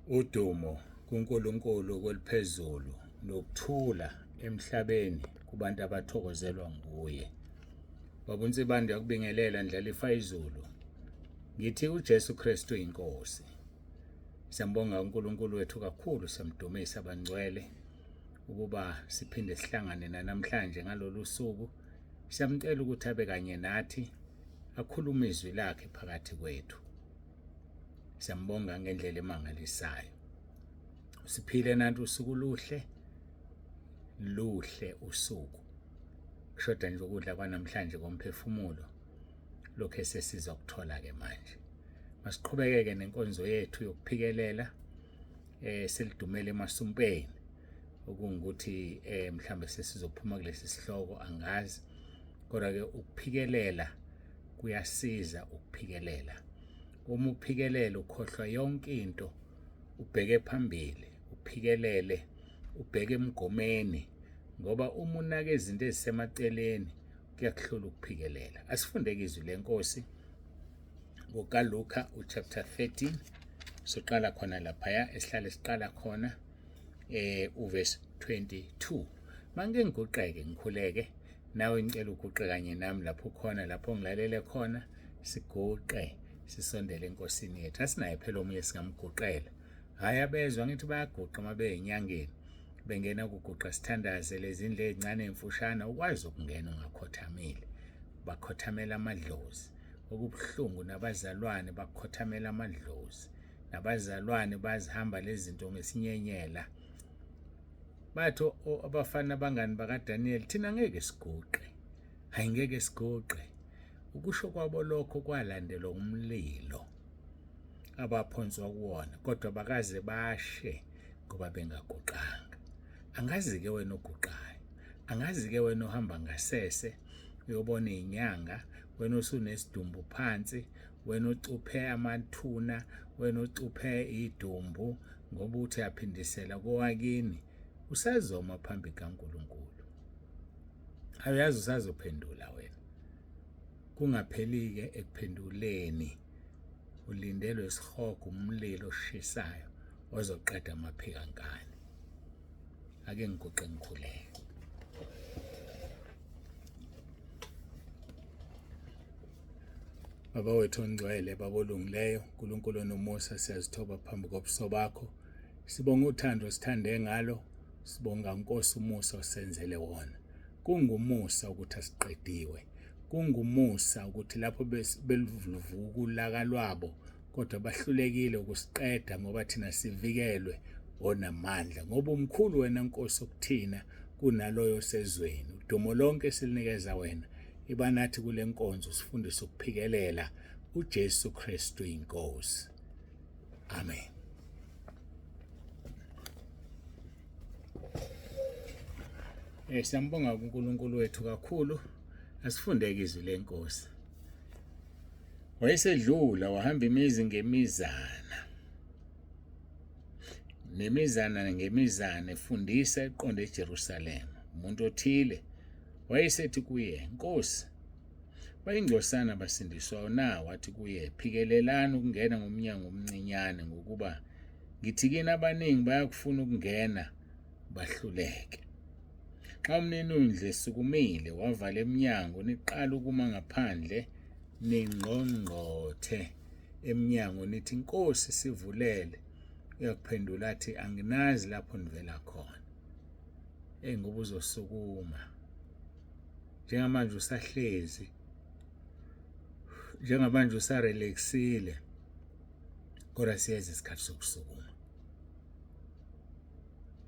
Udumo kuNkulunkulu kweliphezulu nokuthula emhlabeni kubantu abathokozelwa nguye. Baba uNsibande yakubingelela Ndlalifa izulu. Ngithi uJesu Kristu inkosi. Siyambonga uNkulunkulu wethu kakhulu, siyamdumisa abangcwele ukuba siphinde sihlangane namhlanje ngalolu suku. Siyamcela ukuthi abe kanye nathi, akhulume izwi lakhe phakathi kwethu. Siyambonga ngendlela emangalisayo. Siphile nanti usuku luhle usuku. Kushoda nje ukudla kwanamhlanje komphefumulo, lokho esesiza ukuthola ke manje. Masiqhubekeke nenkonzo yethu yokuphikelela selidumele emasumpeni, okungukuthi mhlambe sesizophuma kulesi sihloko angazi, kodwa ke ukuphikelela kuyasiza ukuphikelela. Uma uphikelela ukhohlwa yonke into, ubheke phambili, uphikelele, ubheke emgomeni, ngoba uma unaka izinto ezisemaceleni kuyakuhlula ukuphikelela. Asifundeke izwi lenkosi ngokaLuka chapter 13, soqala khona laphaya esihlale siqala khona uverse 22. Manje ngiguqeke ngikhuleke nawe, ngicela uguqe kanye nami lapho khona, lapho ngilalele khona, siguqe sisondele enkosini yethu. Asinaye phela omunye singamguqela. Hayi abezwa ngithi bayaguqa uma beyinyangeni, bengena ukuguqa sithandaze lezi ndle ezincane emfushana, ukwazi ukungena ungakhothamile. Bakhothamela amadlozi. Okubuhlungu nabazalwane bakhothamela amadlozi, nabazalwane bazihamba lezi zinto ngesinyenyela. Bathi abafana abangani bakaDaniel, thina ngeke siguqe. Hayi ngeke siguqe. Ukusho kwabo lokho kwalandelwa umlilo abaphonswa kuwona, kodwa bakaze bashe ngoba bengaguqanga. Angazi-ke wena oguqayo, angazi-ke wena ohamba ngasese uyobona izinyanga, wena osunesidumbu phansi, wena ocuphe amathuna, wena ocuphe idumbu ngoba uthi yaphindisela kowakini, usazoma phambi kaNkulunkulu. Ayazi usazophendula wena. Kungapheli-ke ekuphenduleni, ulindelwe isihogo, umlilo oshisayo ozoqeda amaphikankani. Ake ngiguqe ngikhuleke. Baba wethu ongcwele, Baba olungileyo, uNkulunkulu onomusa, siyazithoba phambi kobuso bakho. Sibonga uthando sithande ngalo, sibonga Nkosi umusa osenzele wona. Kungumusa ukuthi asiqediwe. Kungumusa ukuthi lapho belivuka ulaka lwabo, kodwa bahlulekile ukusiqeda ngoba thina sivikelwe onamandla. Ngoba umkhulu wena Nkosi okuthina kunaloyo sezweni. Udumo lonke silinikeza wena. Iba nathi kule nkonzo sifundise ukuphikelela. uJesu Kristu inkosi. Amen. Siyambonga uNkulunkulu wethu kakhulu. Asifundeke izwi lenkosi. Wayesedlula wahamba imizi ngemizana, nemizana ngemizana, efundisa eqonde eJerusalema. Umuntu othile wayesethi kuye, Nkosi, bayingcosana basindiswayo na? Wathi kuye, phikelelani ukungena ngomnyango omncinyane, ngokuba ngithi kini abaningi bayakufuna ukungena bahluleke. Xa umninindlu esukumile wavala eminyango, niqala ukuma ngaphandle, ningqongqothe eminyango nithi, Nkosi sivulele. Uyakuphendula athi, anginazi lapho nivela khona. Ngoba uzosukuma. Njengamanje usahlezi, njengamanje usarelaxile, kodwa siyeza isikhathi sokusukuma.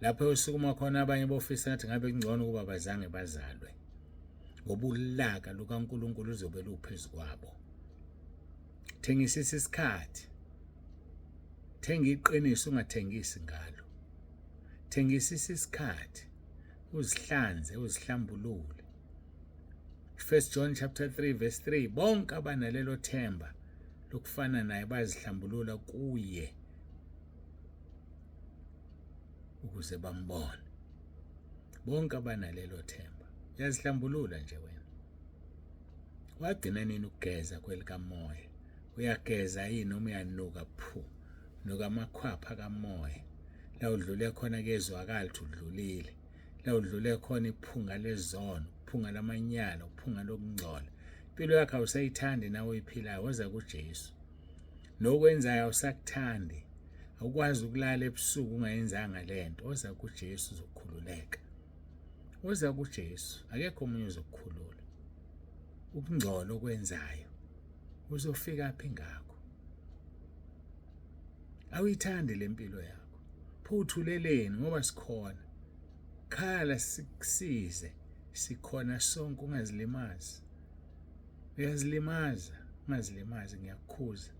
Lapho usukuma khona abanye bofisa ngathi ngabe kungcono ukuba bazange bazalwe, ngoba ulaka lukaNkulunkulu luzobe luphezu kwabo. Thengisisa isikhathi. Thenga iqiniso, ungathengisi ngalo. Thengisisa isikhathi, uzihlanze, uzihlambulule. 1 John chapter 3 verse 3, bonke abanalelo themba lokufana naye bazihlambulula kuye ukuze bambone. Bonke abanalelo themba uyazihlambulula nje wena. Wagcina nini ukugeza kwelikamoya? Uyageza yini noma uyanuka phu? nokamakhwapha kamoya la udlule khona kezwakala ukuthi udlulile la udlule khona iphunga lezono iphunga lamanyala iphunga lokungcola impilo yakho awusayithandi nawe uyiphilayo woza kuJesu nokwenzayo awusakuthandi awukwazi ukulala ebusuku ungayenzanga lento woza kuJesu uzokhululeka woza kuJesu akekho omunye ozokukhulula ukungcola okwenzayo uzofika phi ngakho awuyithandi lempilo yakho phuthuleleni ngoba sikhona khala sikusize sikhona sonke ungazilimazi uyazilimaza ungazilimazi ngiyakukhuza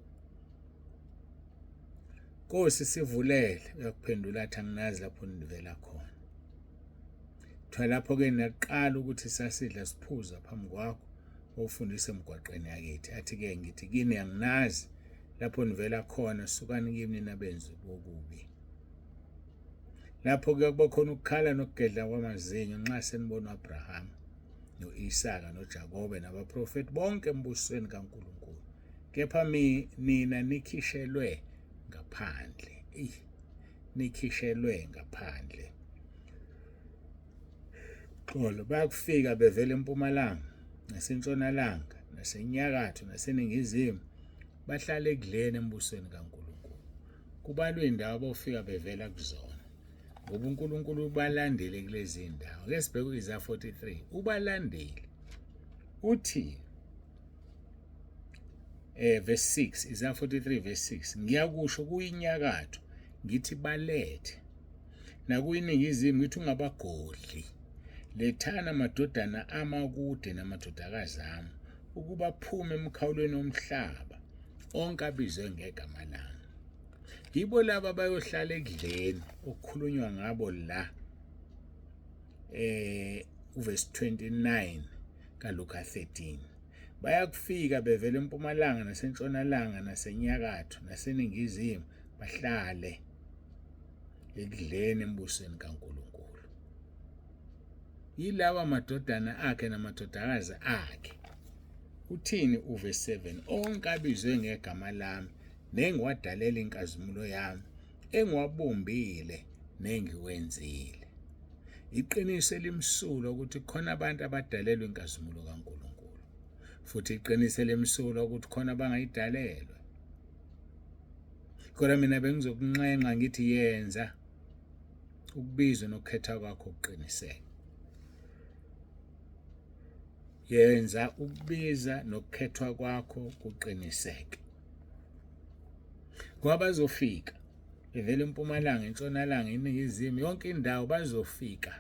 Nkosi sivulele uyakuphendula athi anginazi lapho nivela khona kuthiwa lapho-ke naqala ukuthi sasidla siphuza phambi kwakho ufundise emgwaqeni yakithi athi-ke ngithi kini anginazi lapho nivela khona sukani kimi nabenzi bokubi lapho-ke kuba khona ukukhala nokugedla kwamazinyo nxa senibona u-Abrahama no-Isaka noJakobe nabaprofethi bonke embusweni kaNkulunkulu kepha nina nikhishelwe ngaphandle nikhishelwe ngaphandle xolo bayakufika bevela empumalanga nasentshonalanga nasenyakatho naseningizimu bahlala ekudleni embusweni kaNkulunkulu kubalwe indawo abofika bevela kuzona ngoba uNkulunkulu ubalandile kulezi ndawo ake sibheke Isaiah 43 ubalandile uthi verse 6 Isaiah 43 verse 6 ngiyakusho kuyinyakatho ngithi balethe nakuyiningizimu ngithi ungabagodli lethana amadodana amakude namadodakazi ami ukuba phume emkhawulweni womhlaba onke abizwe ngegama lami yibo laba bayohlala ekudleni okukhulunywa ngabo la uverse 29 kaLuka 13 bayakufika bevela empumalanga nasentshonalanga nasenyakatho naseningizimu bahlale ekudleni embusweni kaNkulunkulu yilawa madodana akhe namadodakazi akhe uthini uverse 7 onke abizwe ngegama lami nengiwadalela inkazimulo yami engiwabumbile nengiwenzile iqiniso elimsulwa ukuthi khona abantu abadalelwe inkazimulo kaNkulunkulu futhi iqiniso elimsulwa ukuthi khona abangayidalelwe kodwa mina bengizokunxenxa ngithi yenza ukubizwa nokukhetha kwakho kuqiniseke yenza ukubiza nokukhethwa kwakho kuqiniseke ngoba bazofika bevela empumalanga entshonalanga iningizimu yonke indawo bazofika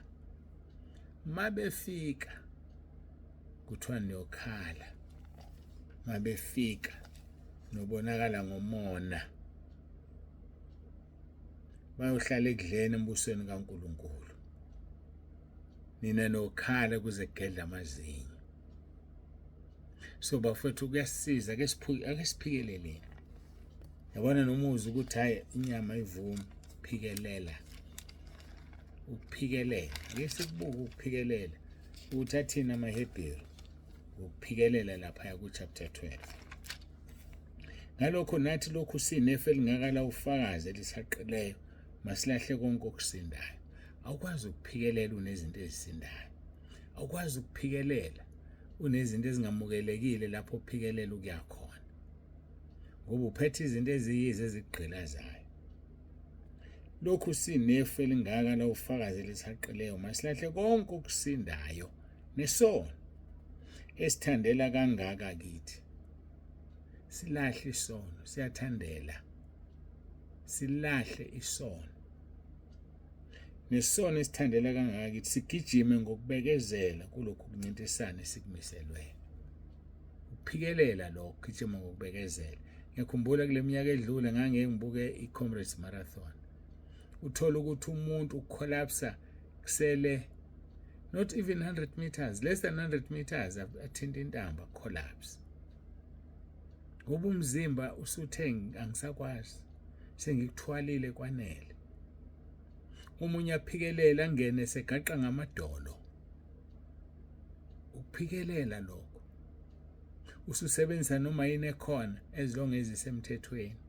mabefika kuthiwa niyokhala mabefika nobonakala ngomona bayohlala ekudleni embusweni kaNkulunkulu nina nokhala kuze kugedla amazinyo so bafethu kuyasiza ake siphikeleleni yabona nomuzi ukuthi hayi inyama ivuma phikelela ukuphikelela ngesibuku ukuphikelela ukuthi athina amaHebheru ukuphikelela lapha ku chapter 12 ngalokho nathi lokhu sinefa elingakala ufakazi elisaqileyo masilahle konke okusindayo awukwazi ukuphikelela unezinto ezisindayo awukwazi ukuphikelela unezinto ezingamukelekile lapho uphikelela ukuyakhona ngoba uphethe izinto eziyize ezigqilazayo lokhu sinefa elingakala ufakazi elisaqileyo masilahle konke okusindayo nesono esithandela kangaka kithi silahle isono siyathandela silahle isono nesono esithandela kangaka kithi sigijime ngokubekezela kulokhu kuncintisana esikumiselwe ukuphikelela lokho gijima ngokubekezela ngikhumbula kule minyaka edlule ngibuke iComrades Marathon uthola ukuthi umuntu ucollapse kusele not even 100 meters less than 100 meters athinta intamba collapse ngoba umzimba usuthe angisakwazi sengikuthwalile kwanele umunye aphikelela angene segaqa ngamadolo ukuphikelela lokho ususebenzisa noma yini ekhona ezilonge ezisemthethweni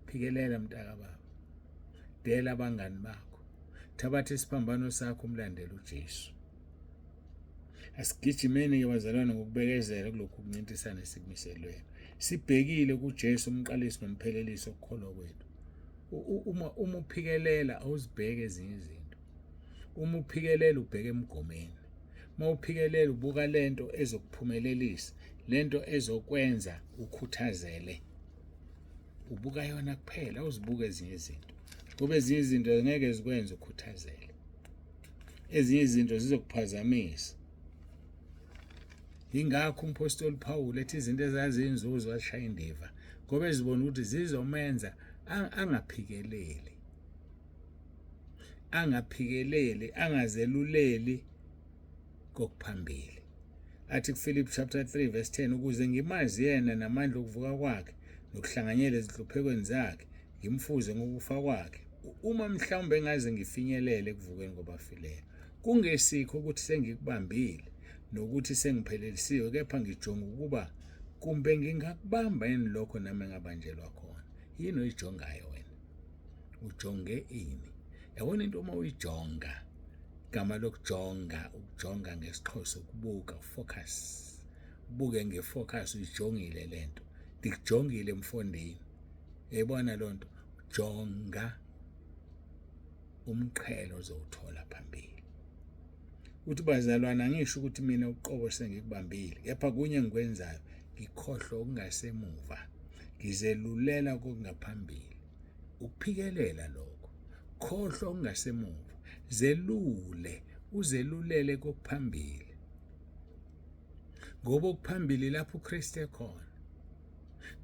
phikelela mntaka baba, dela abangani bakho, thabatha isiphambano sakho umlandela uJesu. Asigijimeni-ke bazalwane ngokubekezela kulokhu kuncintisana esikumiselweyo, sibhekile kuJesu umqalisi nomphelelisi okukholwa kwethu. Uma uphikelela awuzibheke ezinye izinto. Uma uphikelela ubheke emgomeni. Uma uphikelela ubuka lento ezokuphumelelisa, lento ezokwenza ukhuthazele. Ubuka yona kuphela, awuzibuke ezinye izinto. Ngoba ezinye izinto ngeke zikwenze ukhuthazele. Ezinye izinto zizokuphazamisa. Ingakho umpostoli Paul ethi izinto ezaziyinzuzo washaya indiva ngoba ezibona ukuthi zizomenza angaphikeleli, angazeluleli kokuphambili. Athi kuFilip chapter 3 verse 10, ukuze ngimazi yena namandla okuvuka kwakhe nokuhlanganyela ezinhluphekweni zakhe, ngimfuze ngokufa kwakhe, uma mhlawumbe engaze ngifinyelele ekuvukeni kwabafileyo, kungesikho ukuthi sengikubambile nokuthi sengiphelelisiwe, kepha ngijonga ukuba kumbe ngingakubamba yini lokho nami engabanjelwa khona. Yini oyijongayo wena? Ujonge ini? Yabona into uma uyijonga, igama lokujonga, ukujonga ngesiXhosa ukubuka, focus. Ubuke ngefocus, uyijongile lento. Ngikujongile mfondini. Yayibona lonto, jonga umqhelo ozowuthola phambili. Uthi bazalwana ngisho ukuthi mina uqobo sengikubambile, kepha kunye engikwenzayo ngikhohlwa okungasemuva, ngizelulela kokungaphambili. Ukuphikelela lokho, khohlwa okungasemuva, zelule, uzelulele kokuphambili. Ngoba okuphambili lapho uKristu ekhona,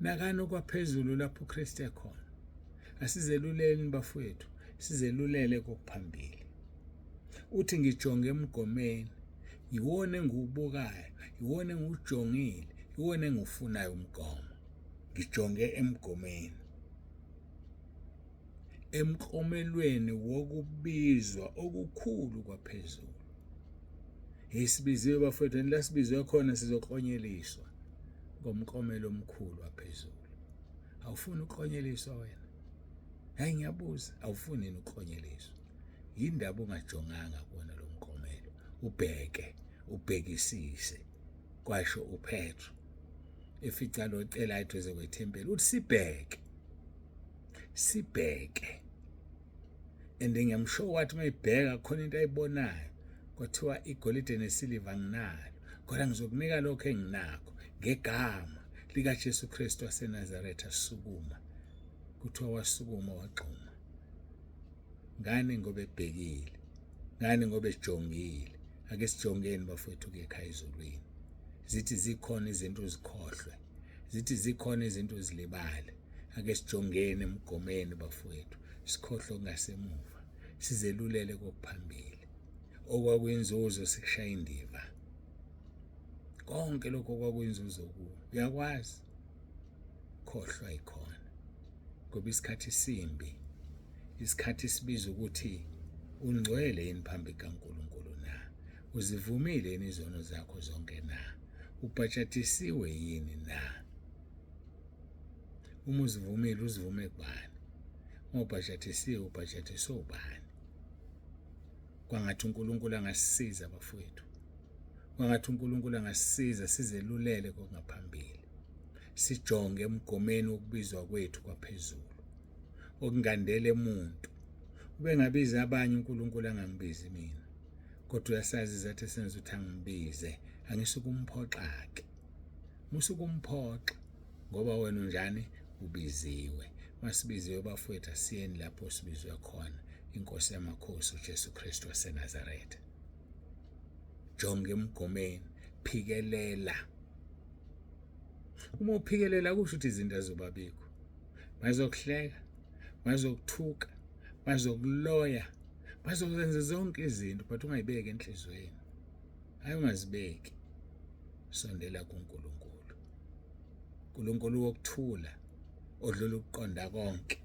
nakani okwaphezulu lapho uKristu ekhona. Asizeluleleni bafowethu, sizelulele kokuphambili. Uthi ngijonge emgomeni, yiwona engiwubukayo, yiwona engiwujongile, yiwona engiwufunayo umgomo. Ngijonge emgomeni, emklomelweni wokubizwa okukhulu kwaphezulu. Isibiziwe bafowethu, la sibizwe khona sizoklonyeliswa ngomklomelo omkhulu waphezulu. Awufuni uklonyeliswa wena? Hayi ngiyabuza, awufuni yini uklonyeliswa? Yindaba ungajonganga kuona lo mklomelo. Ubheke, ubhekisise. Kwasho uPetro efica lo celayo eduze kwethempeli, uthi sibheke. And ngiyamsho wathi mayibheka khona into ayibonayo, kwathiwa igolide nesiliva nginalo, kodwa ngizokunika lokho enginakho ngegama likaJesu Kristu waseNazaretha. Sukuma. Kuthiwa wasukuma waxhuma. Ngani ngoba ebhekile, ngani ngoba ejongile. Ake sijongeni bafowethu ekhaya ezulwini. Zithi zikhona izinto uzikhohlwe, zithi zikhona izinto uzilibale. Ake sijongeni emgomeni bafowethu, sikhohlwe okungasemuva, sizelulele kokuphambili. Okwakuyinzuzo sikushaya indiva. Konke lokho okwakuyinzuzo kuwe, uyakwazi khohlwa ikhona. Ngoba isikhathi simbi, isikhathi sibiza ukuthi ungcwele yini phambi kaNkulunkulu na? Uzivumile yini izono zakho zonke na? Ubhajatisiwe yini na? Uma uzivumile, uzivume kubani? Uma ubhajatisiwe, ubhajatiswe ubani? Kwangathi uNkulunkulu angasisiza bafowethu. Kwangathi uNkulunkulu angasisiza sizelulele kokungaphambili. Sijonge emgomeni wokubizwa kwethu kwaphezulu. Okungandele umuntu. Ube ngabiza abanye uNkulunkulu angangibizi mina. Kodwa uyasazi izathu esenza ukuthi angibize, angisukumphoxa-ke. Musukumphoxa ngoba wena unjani ubiziwe. Masibiziwe bafowethu asiyeni lapho sibizwe khona, Inkosi yamakhosi uJesu Kristu waseNazaretha. Jonge emgomeni, phikelela. Uma uphikelela kusho ukuthi izinto azobabikho. Bazokuhleka, bazokuthuka, bazokuloya, bazokwenza zonke izinto, but ungayibeki enhlizweni. Hayi ungazibeki. Sondela kuNkulunkulu. uNkulunkulu wokuthula, odlula ukuqonda konke.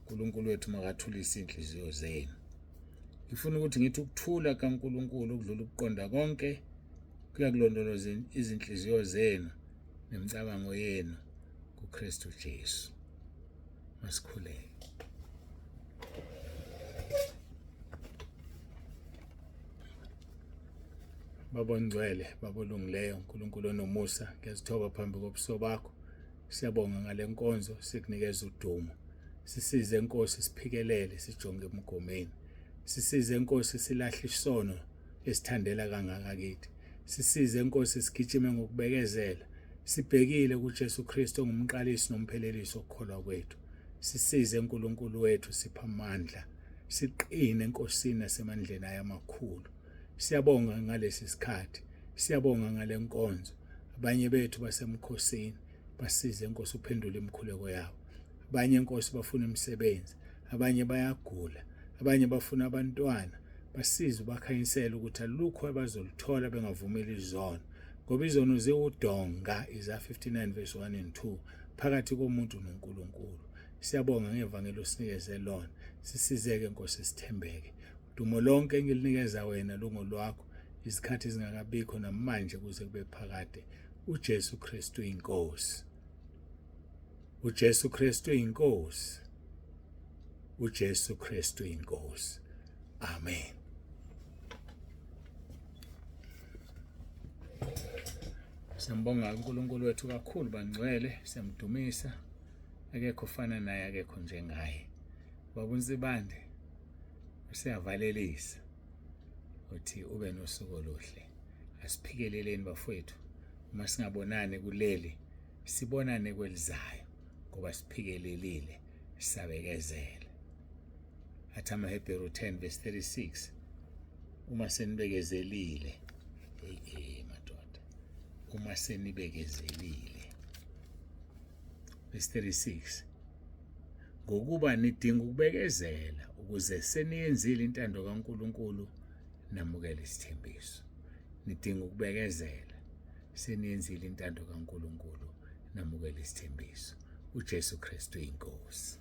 uNkulunkulu wethu makathulise inhliziyo zenu. Ngifuna ukuthi ngithi ukuthula kaNkulunkulu okudlula ukuqonda konke kuyakulondoloza izinhliziyo zenu nemicabango yenu kuKristu Jesu. Masikhuleke. Baba ongcwele, Baba olungileyo, uNkulunkulu onomusa, ngiyazithoba phambi kobuso bakho. Siyabonga ngale nkonzo, sikunikeza udumo. Sisize Nkosi siphikelele sijonge emgomeni. Sisize Nkosi silahle isono esithandela kangaka kithi. Sisize Nkosi sigijime ngokubekezela. Sibhekile kuJesu Kristu ongumqalisi nomphelelisi wokukholwa kwethu. Sisize uNkulunkulu wethu, sipha amandla. Siqine enkosini nasemandleni ayo amakhulu. Siyabonga ngalesi sikhathi. Siyabonga ngale nkonzo. Abanye bethu basemkhosini, basize Nkosi uphendule imikhuleko yabo. Abanye Nkosi bafuna imisebenzi, abanye bayagula, abanye bafuna abantwana. Basize ubakhanyisele ukuthi alukho abazoluthola bengavumeli izono, ngoba izono ziwudonga, Isaiah 59 verse 1 and 2, phakathi komuntu noNkulunkulu. Siyabonga ngevangeli osinikeze lona. Sisizeke Nkosi sithembeke. Dumo lonke engilinikeza wena lungolwakho, izikhathi zingakabikho namanje kuze kube phakade. uJesu Kristu inkosi. uJesu Kristu inkosi. uJesu Kristu inkosi. Amen. Siyambonga uNkulunkulu wethu kakhulu bangcwele, siyamdumisa. Akekho fana naye, akekho njengaye. Baba uNsibande, siyavalelisa uthi ube nosuku oluhle. Asiphikeleleni bafowethu. Uma singabonani kuleli, sibonane kwelizayo, ngoba siphikelelile, sisabekezela. Athi amaHebheru 10 verse 36, uma senibekezelile, madoda, uma senibekezelile. Verse 36, ngokuba nidinga ukubekezela ukuze seniyenzile intando kaNkulunkulu namukele isithembiso. Nidinga ukubekezela, seniyenzile intando kaNkulunkulu namukele isithembiso. uJesu Kristu inkosi.